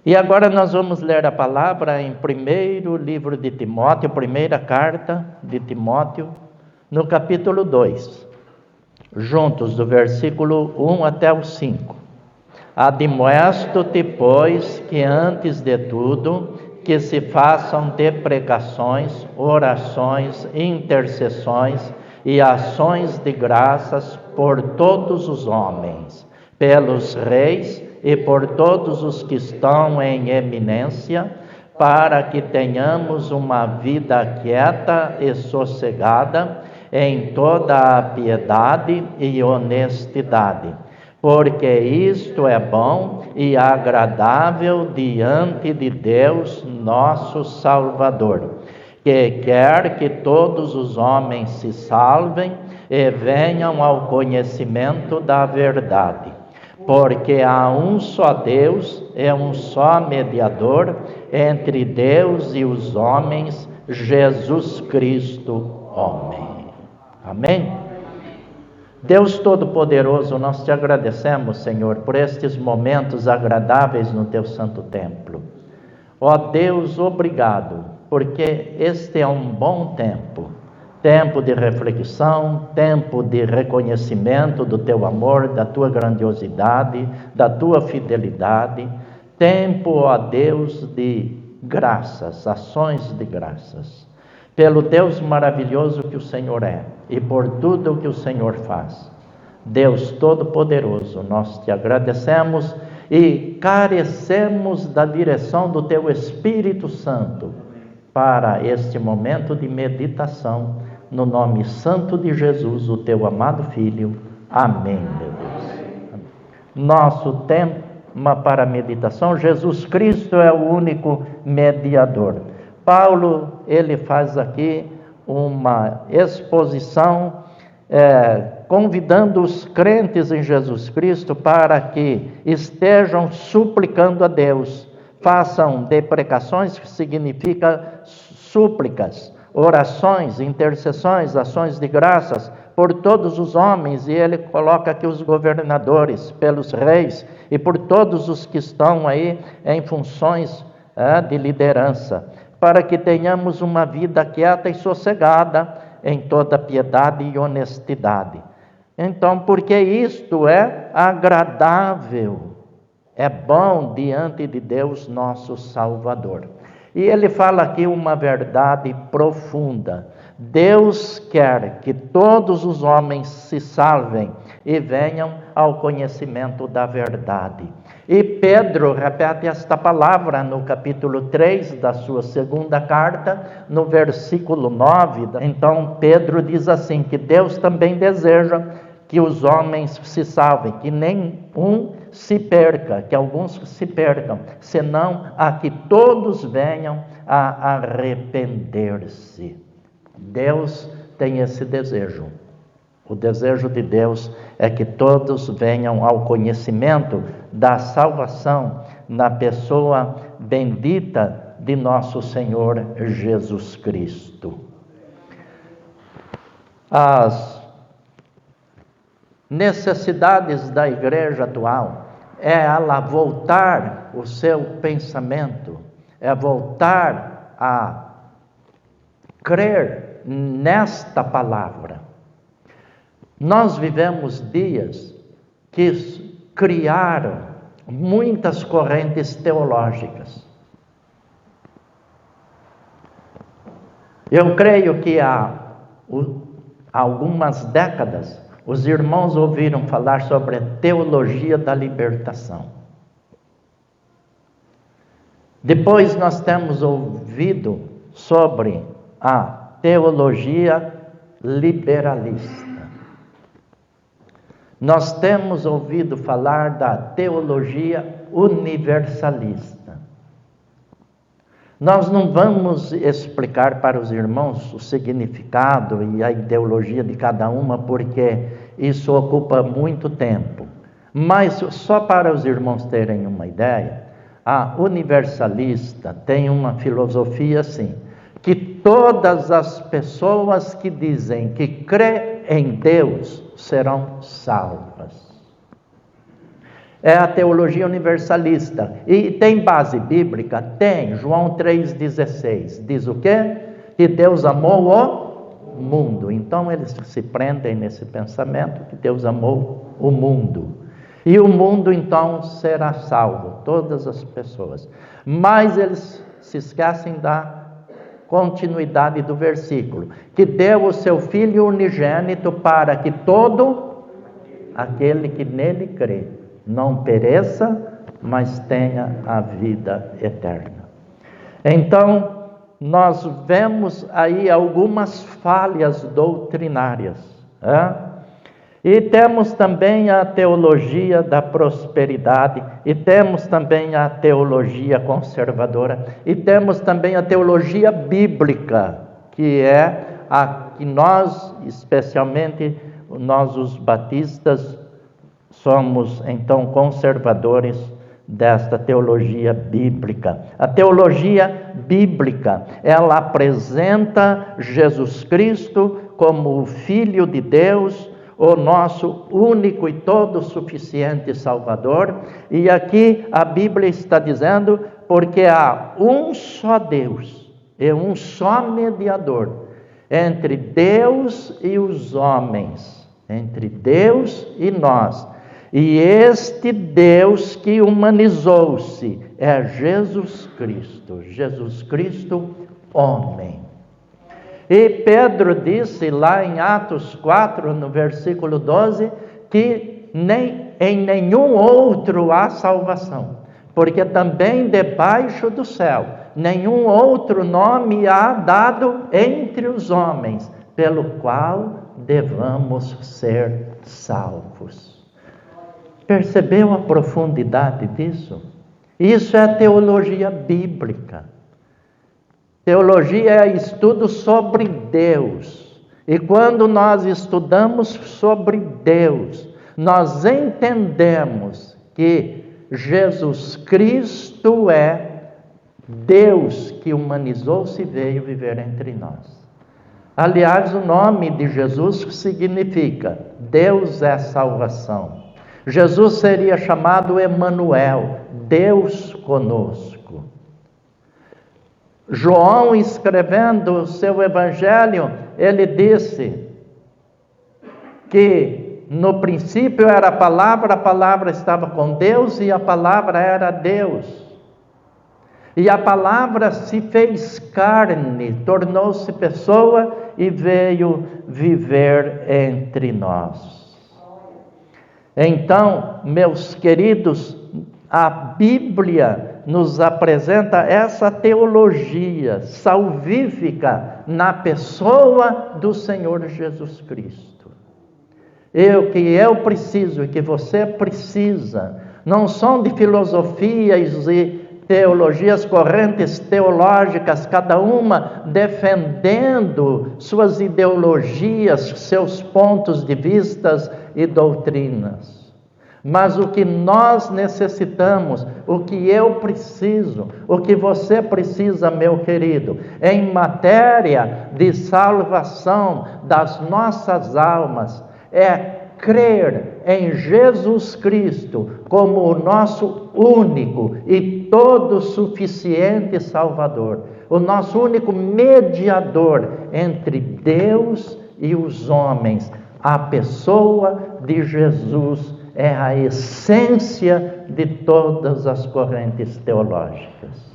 E agora nós vamos ler a palavra em primeiro livro de Timóteo, primeira carta de Timóteo, no capítulo 2, juntos do versículo 1 até o 5. Admoesto-te, pois, que antes de tudo, que se façam deprecações, orações, intercessões e ações de graças por todos os homens, pelos reis e por todos os que estão em eminência, para que tenhamos uma vida quieta e sossegada em toda a piedade e honestidade, porque isto é bom e agradável diante de Deus, nosso Salvador, que quer que todos os homens se salvem e venham ao conhecimento da verdade. Porque há um só Deus e um só mediador entre Deus e os homens, Jesus Cristo, homem. Amém? Deus Todo-Poderoso, nós te agradecemos, Senhor, por estes momentos agradáveis no teu santo templo. Ó Deus, obrigado, porque este é um bom tempo de reflexão, tempo de reconhecimento do teu amor, da tua grandiosidade, da tua fidelidade, tempo, ó Deus, de graças, ações de graças, pelo Deus maravilhoso que o Senhor é e por tudo o que o Senhor faz. Deus Todo-Poderoso, nós te agradecemos e carecemos da direção do teu Espírito Santo para este momento de meditação, no nome santo de Jesus, o teu amado Filho. Amém, meu Deus. Nosso tema para a meditação: Jesus Cristo é o único mediador. Paulo, ele faz aqui uma exposição, convidando os crentes em Jesus Cristo para que estejam suplicando a Deus, façam deprecações, que significa súplicas, orações, intercessões, ações de graças por todos os homens, e ele coloca aqui os governadores, pelos reis e por todos os que estão aí em funções de liderança, para que tenhamos uma vida quieta e sossegada em toda piedade e honestidade. Então, porque isto é agradável, é bom diante de Deus, nosso Salvador. E ele fala aqui uma verdade profunda. Deus quer que todos os homens se salvem e venham ao conhecimento da verdade. E Pedro repete esta palavra no capítulo 3 da sua segunda carta, no versículo 9. Então Pedro diz assim, que Deus também deseja que os homens se salvem, que nenhum se perca, que alguns se percam, senão a que todos venham a arrepender-se. Deus tem esse desejo. O desejo de Deus é que todos venham ao conhecimento da salvação na pessoa bendita de nosso Senhor Jesus Cristo. As necessidades da igreja atual é ela voltar o seu pensamento, é voltar a crer nesta palavra. Nós vivemos dias que criaram muitas correntes teológicas. Eu creio que há algumas décadas os irmãos ouviram falar sobre a teologia da libertação. Depois nós temos ouvido sobre a teologia liberalista. Nós temos ouvido falar da teologia universalista. Nós não vamos explicar para os irmãos o significado e a ideologia de cada uma, porque isso ocupa muito tempo. Mas só para os irmãos terem uma ideia, a universalista tem uma filosofia assim, que todas as pessoas que dizem que crê em Deus serão salvas. é a teologia universalista. E tem base bíblica? Tem. João 3,16. Diz o quê? Que Deus amou o mundo. Então eles se prendem nesse pensamento que Deus amou o mundo. E o mundo então será salvo, todas as pessoas. Mas eles se esquecem da continuidade do versículo, que deu o seu Filho unigênito para que todo aquele que nele crê não pereça, mas tenha a vida eterna. Então, nós vemos aí algumas falhas doutrinárias, e temos também a teologia da prosperidade, e temos também a teologia conservadora, e temos também a teologia bíblica, que é a que nós, especialmente nós os batistas, somos então conservadores desta teologia bíblica. A teologia bíblica, ela apresenta Jesus Cristo como o Filho de Deus, o nosso único e todo suficiente Salvador. E aqui a Bíblia está dizendo, porque há um só Deus e um só mediador entre Deus e os homens, entre Deus e nós. E este Deus que humanizou-se é Jesus Cristo, homem. E Pedro disse lá em Atos 4, no versículo 12, que em nenhum outro há salvação, porque também debaixo do céu nenhum outro nome há dado entre os homens, pelo qual devamos ser salvos. Percebeu a profundidade disso? Isso é teologia bíblica. Teologia é estudo sobre Deus. E quando nós estudamos sobre Deus, nós entendemos que Jesus Cristo é Deus que humanizou-se e veio viver entre nós. Aliás, o nome de Jesus significa Deus é salvação. Jesus seria chamado Emanuel, Deus conosco. João, escrevendo o seu evangelho, ele disse que no princípio era a palavra estava com Deus e a palavra era Deus. E a palavra se fez carne, tornou-se pessoa e veio viver entre nós. Então, meus queridos, a Bíblia nos apresenta essa teologia salvífica na pessoa do Senhor Jesus Cristo. Que eu preciso e que você precisa, não são de filosofias e teologias, correntes teológicas, cada uma defendendo suas ideologias, seus pontos de vista e doutrinas. Mas o que nós necessitamos, o que eu preciso, o que você precisa, meu querido, em matéria de salvação das nossas almas, é crer em Jesus Cristo como o nosso único e todo suficiente Salvador, o nosso único mediador entre Deus e os homens. A pessoa de Jesus é a essência de todas as correntes teológicas.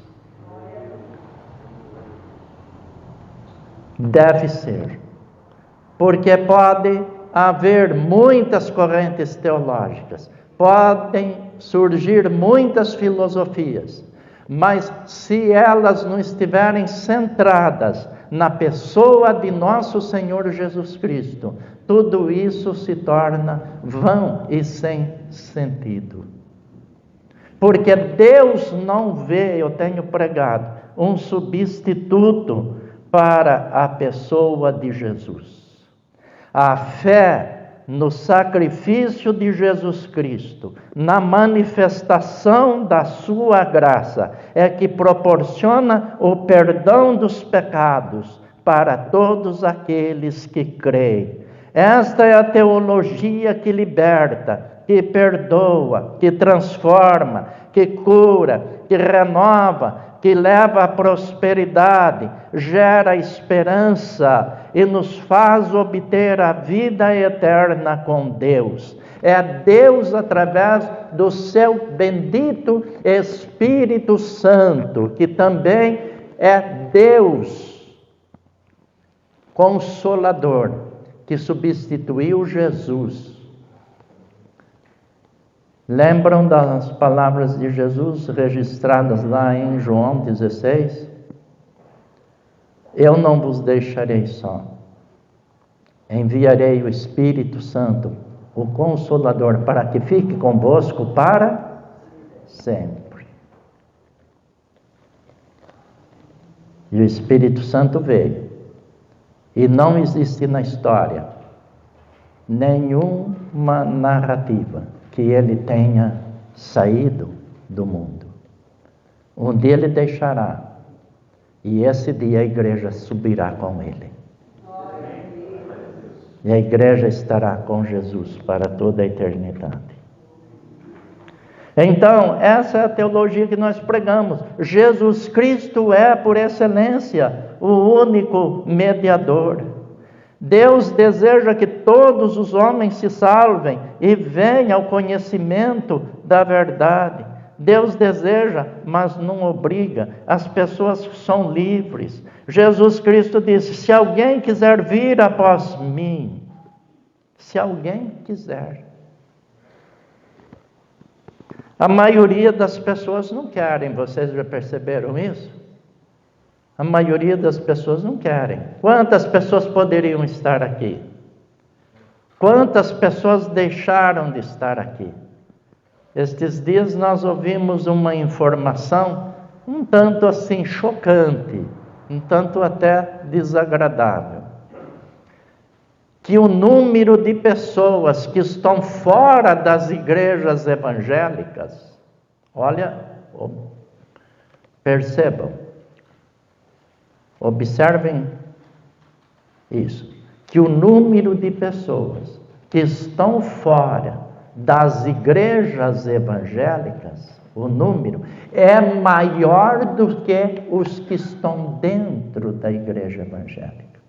Deve ser, porque pode haver muitas correntes teológicas, podem surgir muitas filosofias, mas se elas não estiverem centradas na pessoa de nosso Senhor Jesus Cristo, tudo isso se torna vão e sem sentido. Porque Deus não vê, eu tenho pregado, um substituto para a pessoa de Jesus. A fé no sacrifício de Jesus Cristo, na manifestação da sua graça, é que proporciona o perdão dos pecados para todos aqueles que creem. Esta é a teologia que liberta, que perdoa, que transforma, que cura, que renova, que leva à prosperidade, gera esperança e nos faz obter a vida eterna com Deus. É Deus através do seu bendito Espírito Santo, que também é Deus Consolador, que substituiu Jesus. Lembram das palavras de Jesus registradas lá em João 16? Eu não vos deixarei só. Enviarei o Espírito Santo, o Consolador, para que fique convosco para sempre. E o Espírito Santo veio. E não existe na história nenhuma narrativa que ele tenha saído do mundo. Um dia ele deixará, e esse dia a igreja subirá com ele. E a igreja estará com Jesus para toda a eternidade. Então, essa é a teologia que nós pregamos. Jesus Cristo é, por excelência, o único mediador. Deus deseja que todos os homens se salvem e venham ao conhecimento da verdade. Deus deseja, mas não obriga. As pessoas são livres. Jesus Cristo disse: se alguém quiser vir após mim, se alguém quiser. A maioria das pessoas não querem, vocês já perceberam isso? A maioria das pessoas não querem. Quantas pessoas poderiam estar aqui? Quantas pessoas deixaram de estar aqui? Estes dias nós ouvimos uma informação um tanto assim chocante, um tanto até desagradável. Que o número de pessoas que estão fora das igrejas evangélicas, olha, percebam, observem isso, que o número de pessoas que estão fora das igrejas evangélicas, o número é maior do que os que estão dentro da igreja evangélica.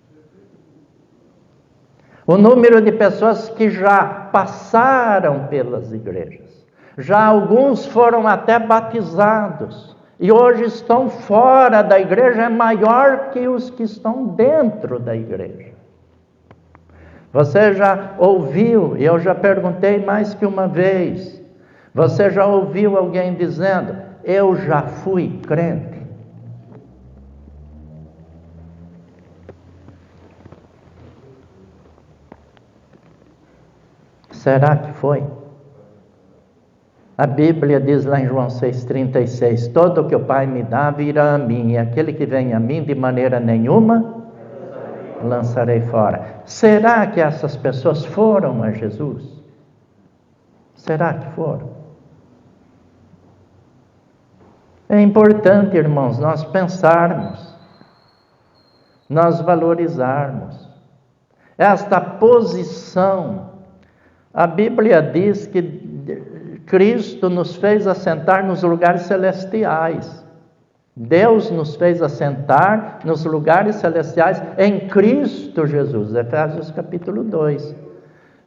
O número de pessoas que já passaram pelas igrejas, já alguns foram até batizados e hoje estão fora da igreja, é maior que os que estão dentro da igreja. Você já ouviu, e eu já perguntei mais que uma vez, você já ouviu alguém dizendo: eu já fui crente? Será que foi? A Bíblia diz lá em João 6,36: todo o que o Pai me dá virá a mim, e aquele que vem a mim de maneira nenhuma lançarei fora. Será que essas pessoas foram a Jesus? Será que foram? É importante, irmãos, nós pensarmos, nós valorizarmos esta posição. A Bíblia diz que Cristo nos fez assentar nos lugares celestiais. Deus nos fez assentar nos lugares celestiais em Cristo Jesus. Efésios capítulo 2.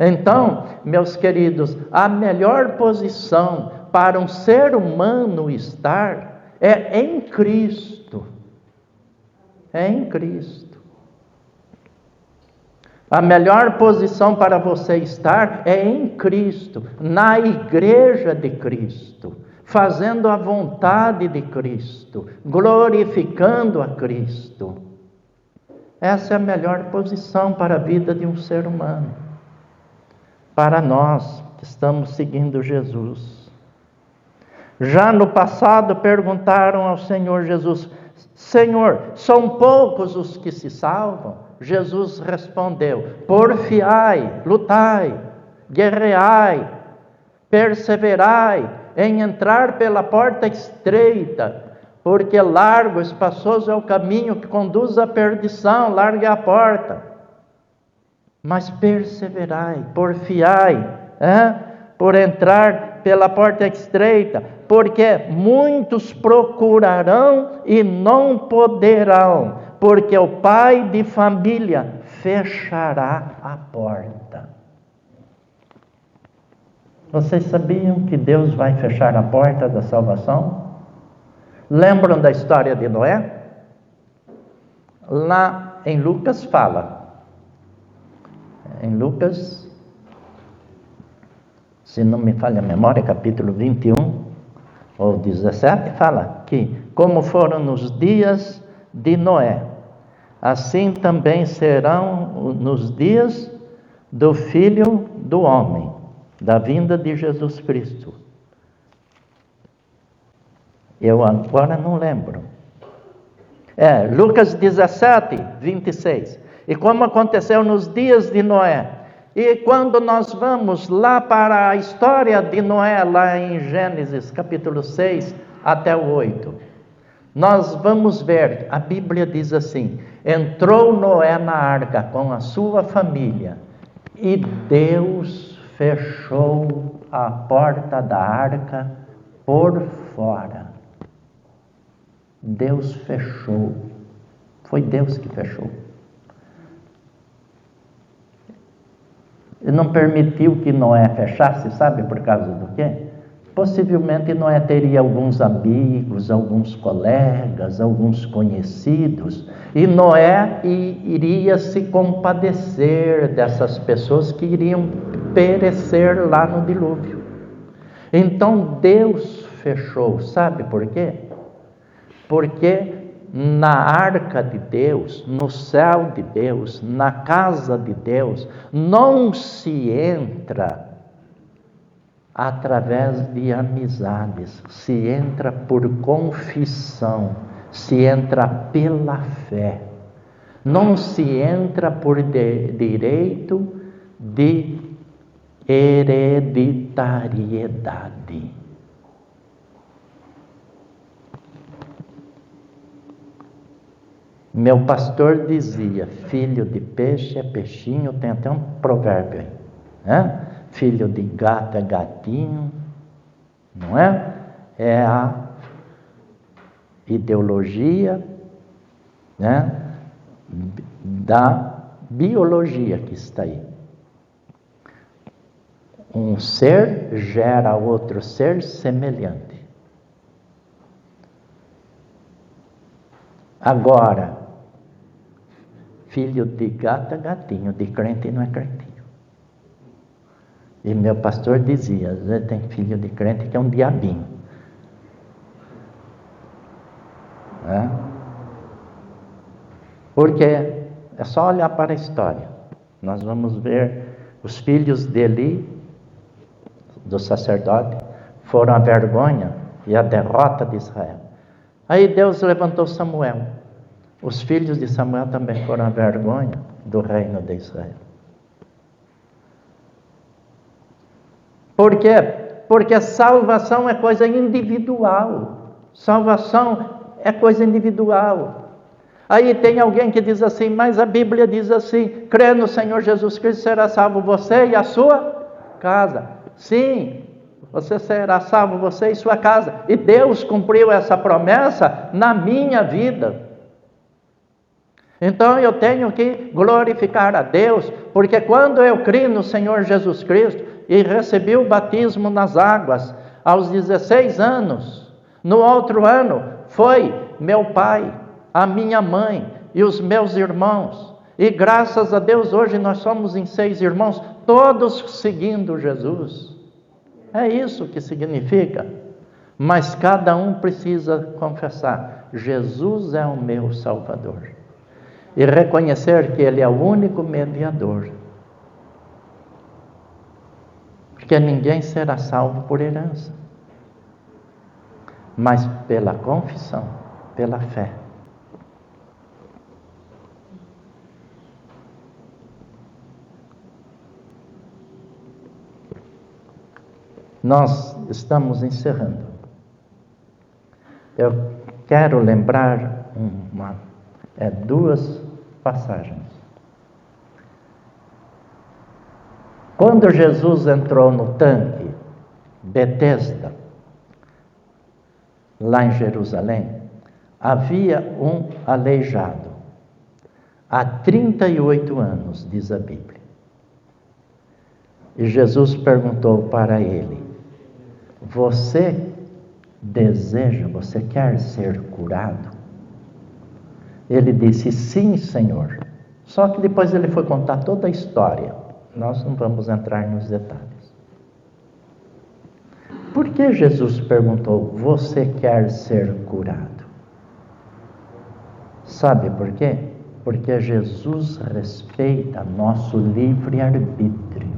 Então, meus queridos, a melhor posição para um ser humano estar é em Cristo. É em Cristo. A melhor posição para você estar é em Cristo, na igreja de Cristo, fazendo a vontade de Cristo, glorificando a Cristo. Essa é a melhor posição para a vida de um ser humano. Para nós que estamos seguindo Jesus. Já no passado perguntaram ao Senhor Jesus: Senhor, são poucos os que se salvam? Jesus respondeu: porfiai, lutai, guerreai, perseverai em entrar pela porta estreita, porque largo, espaçoso é o caminho que conduz à perdição, larga é a porta. Mas perseverai, porfiai, por entrar pela porta estreita, porque muitos procurarão e não poderão, porque o pai de família fechará a porta. Vocês sabiam que Deus vai fechar a porta da salvação? Lembram da história de Noé? Lá em Lucas fala. Em Lucas, se não me falha a memória, capítulo 21 ou 17, fala que como foram nos dias de Noé, assim também serão nos dias do Filho do Homem, da vinda de Jesus Cristo. Eu agora não lembro. Lucas 17, 26. E como aconteceu nos dias de Noé. E quando nós vamos lá para a história de Noé, lá em Gênesis, capítulo 6 até o 8, nós vamos ver, a Bíblia diz assim: entrou Noé na arca com a sua família, e Deus fechou a porta da arca por fora. Deus fechou. Foi Deus que fechou. E não permitiu que Noé fechasse, sabe por causa do quê? Possivelmente Noé teria alguns amigos, alguns colegas, alguns conhecidos, e Noé iria se compadecer dessas pessoas que iriam perecer lá no dilúvio. Então Deus fechou, sabe por quê? Porque na arca de Deus, no céu de Deus, na casa de Deus, não se entra através de amizades, se entra por confissão, se entra pela fé, não se entra por direito de hereditariedade. Meu pastor dizia: filho de peixe é peixinho, tem até um provérbio aí, né? Filho de gato é gatinho, não é? É a ideologia, né, da biologia que está aí. Um ser gera outro ser semelhante. Agora, filho de gato é gatinho, de crente não é crentinho. E meu pastor dizia: às vezes tem filho de crente que é um diabinho. Porque é só olhar para a história. Nós vamos ver os filhos de Eli, do sacerdote, foram a vergonha e a derrota de Israel. Aí Deus levantou Samuel. Os filhos de Samuel também foram a vergonha do reino de Israel. Por quê? Porque salvação é coisa individual. Salvação é coisa individual. Aí tem alguém que diz assim: mas a Bíblia diz assim: crê no Senhor Jesus Cristo, será salvo você e a sua casa. Sim, você será salvo, você e sua casa. E Deus cumpriu essa promessa na minha vida. Então eu tenho que glorificar a Deus, porque quando eu criei no Senhor Jesus Cristo e recebi o batismo nas águas aos 16 anos, no outro ano foi meu pai, a minha mãe e os meus irmãos. E graças a Deus hoje nós somos em 6 irmãos, todos seguindo Jesus. É isso que significa. Mas cada um precisa confessar: Jesus é o meu Salvador. E reconhecer que Ele é o único mediador. Porque ninguém será salvo por herança, mas pela confissão, pela fé. Nós estamos encerrando. Eu quero lembrar duas passagens. Quando Jesus entrou no tanque Betesda, lá em Jerusalém, havia um aleijado, há 38 anos, diz a Bíblia. E Jesus perguntou para ele: você deseja, você quer ser curado? Ele disse: sim, Senhor. Só que depois ele foi contar toda a história. Nós não vamos entrar nos detalhes. Por que Jesus perguntou: você quer ser curado? Sabe por quê? Porque Jesus respeita nosso livre-arbítrio.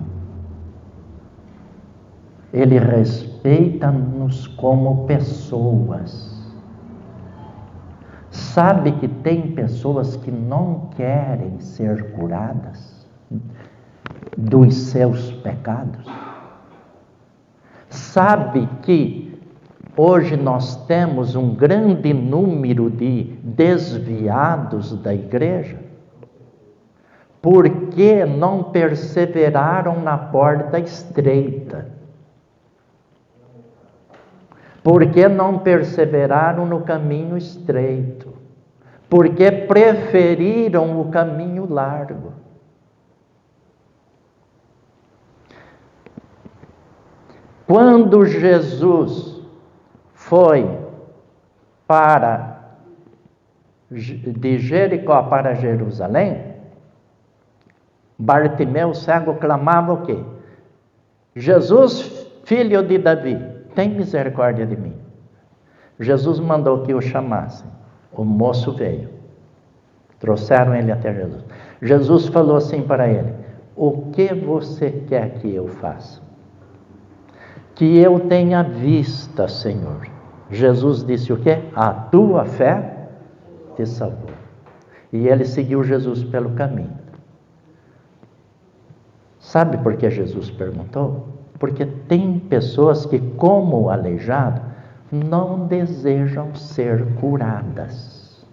Ele respeita-nos como pessoas. Sabe que tem pessoas que não querem ser curadas dos seus pecados? Sabe que hoje nós temos um grande número de desviados da igreja? Porque não perseveraram na porta estreita. Porque não perseveraram no caminho estreito. Porque preferiram o caminho largo. Quando Jesus foi de Jericó para Jerusalém, Bartimeu, cego, clamava o quê? Jesus, filho de Davi, tem misericórdia de mim. Jesus mandou que o chamassem. O moço veio. Trouxeram ele até Jesus. Jesus falou assim para ele: o que você quer que eu faça? Que eu tenha vista, Senhor. Jesus disse o quê? A tua fé te salvou. E ele seguiu Jesus pelo caminho. Sabe por que Jesus perguntou? Porque tem pessoas que, como o aleijado, não desejam ser curadas.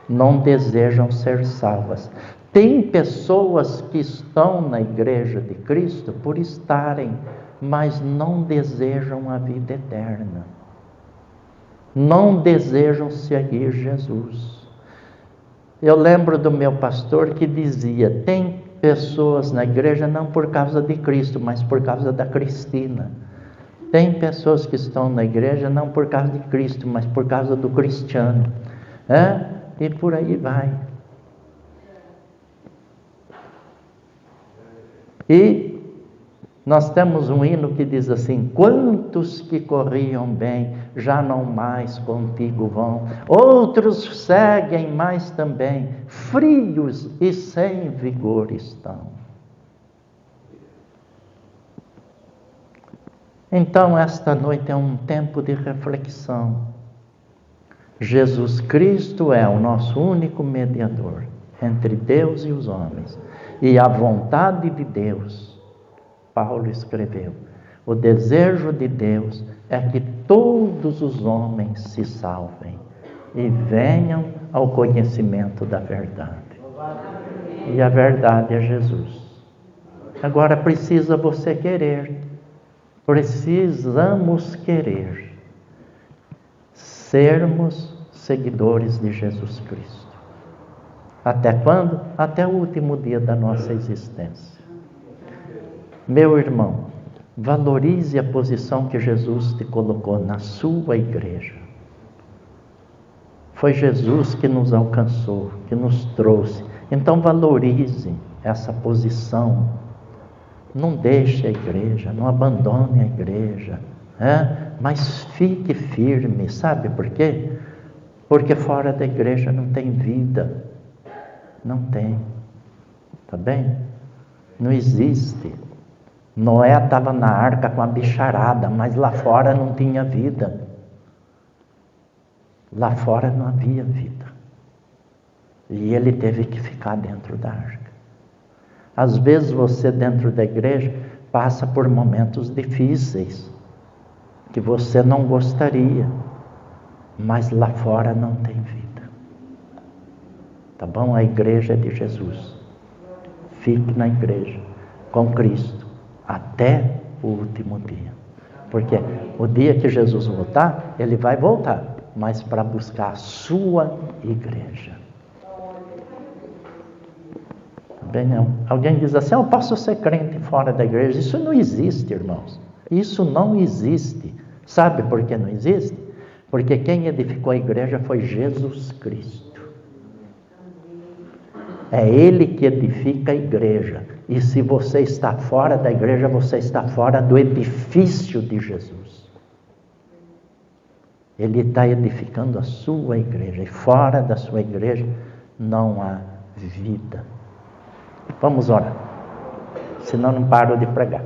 Não desejam ser salvas. Tem pessoas que estão na igreja de Cristo por estarem, mas não desejam a vida eterna. Não desejam seguir Jesus. Eu lembro do meu pastor que dizia: tem pessoas na igreja não por causa de Cristo, mas por causa da Cristina. Tem pessoas que estão na igreja não por causa de Cristo, mas por causa do Cristiano. E por aí vai. E nós temos um hino que diz assim: quantos que corriam bem, já não mais contigo vão. Outros seguem, mas também frios e sem vigor estão. Então, esta noite é um tempo de reflexão. Jesus Cristo é o nosso único mediador entre Deus e os homens. E a vontade de Deus, Paulo escreveu, o desejo de Deus é que todos os homens se salvem e venham ao conhecimento da verdade. E a verdade é Jesus. Agora precisa você querer. Precisamos querer sermos seguidores de Jesus Cristo. Até quando? Até o último dia da nossa existência. Meu irmão, valorize a posição que Jesus te colocou na sua igreja. Foi Jesus que nos alcançou, que nos trouxe. Então valorize essa posição. Não deixe a igreja, não abandone a igreja, mas fique firme. Sabe por quê? Porque fora da igreja não tem vida. Não tem. Tá bem? Não existe. Noé estava na arca com a bicharada, mas lá fora não tinha vida. Lá fora não havia vida. E ele teve que ficar dentro da arca. Às vezes você dentro da igreja passa por momentos difíceis, que você não gostaria, mas lá fora não tem vida. Tá bom? A igreja é de Jesus. Fique na igreja com Cristo até o último dia. Porque o dia que Jesus voltar, ele vai voltar, mas para buscar a sua igreja. Bem, não. Alguém diz assim, eu posso ser crente fora da igreja. Isso não existe, irmãos. Isso não existe. Sabe por que não existe? Porque quem edificou a igreja foi Jesus Cristo. É Ele que edifica a igreja. E se você está fora da igreja, você está fora do edifício de Jesus. Ele está edificando a sua igreja. E fora da sua igreja não há vida. Vamos orar. Senão não paro de pregar.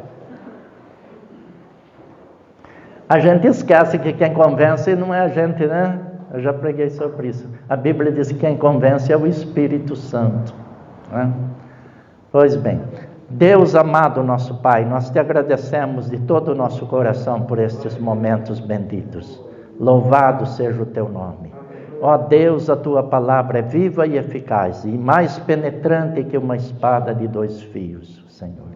A gente esquece que quem convence não é a gente, né? Eu já preguei sobre isso. A Bíblia diz que quem convence é o Espírito Santo, né? Pois bem, Deus amado nosso Pai, nós te agradecemos de todo o nosso coração por estes momentos benditos. Louvado seja o teu nome. Ó Deus, a tua palavra é viva e eficaz e mais penetrante que uma espada de 2 fios, Senhor.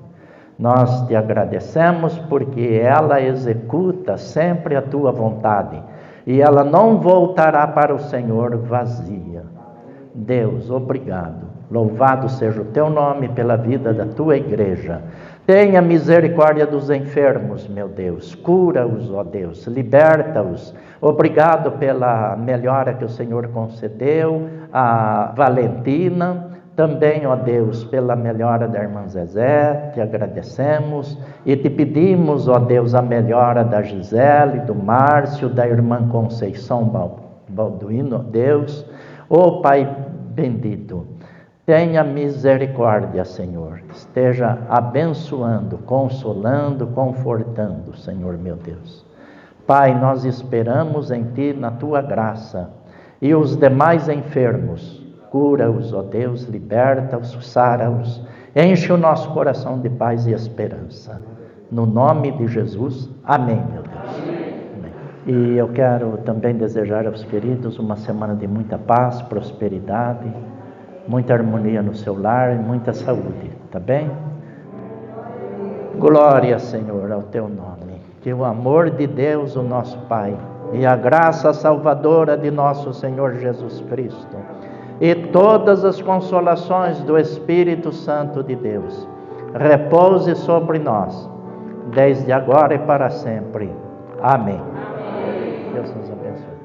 Nós te agradecemos porque ela executa sempre a tua vontade e ela não voltará para o Senhor vazia. Deus, obrigado. Louvado seja o teu nome pela vida da tua igreja. Tenha misericórdia dos enfermos, meu Deus. Cura-os, ó Deus. Liberta-os. Obrigado pela melhora que o Senhor concedeu a Valentina. Também, ó Deus, pela melhora da irmã Zezé, te agradecemos e te pedimos, ó Deus, a melhora da Gisele, do Márcio, da irmã Conceição Balduino, Deus. Ó Pai bendito, tenha misericórdia, Senhor. Esteja abençoando, consolando, confortando, Senhor meu Deus. Pai, nós esperamos em Ti, na Tua graça. E os demais enfermos, cura-os, ó Deus, liberta-os, sara-os, enche o nosso coração de paz e esperança. No nome de Jesus, amém, meu Deus. Amém. E eu quero também desejar aos queridos uma semana de muita paz, prosperidade, muita harmonia no seu lar e muita saúde, tá bem? Glória, Senhor, ao teu nome. Que o amor de Deus, o nosso Pai, e a graça salvadora de nosso Senhor Jesus Cristo, e todas as consolações do Espírito Santo de Deus, repouse sobre nós, desde agora e para sempre. Amém. Deus nos abençoe.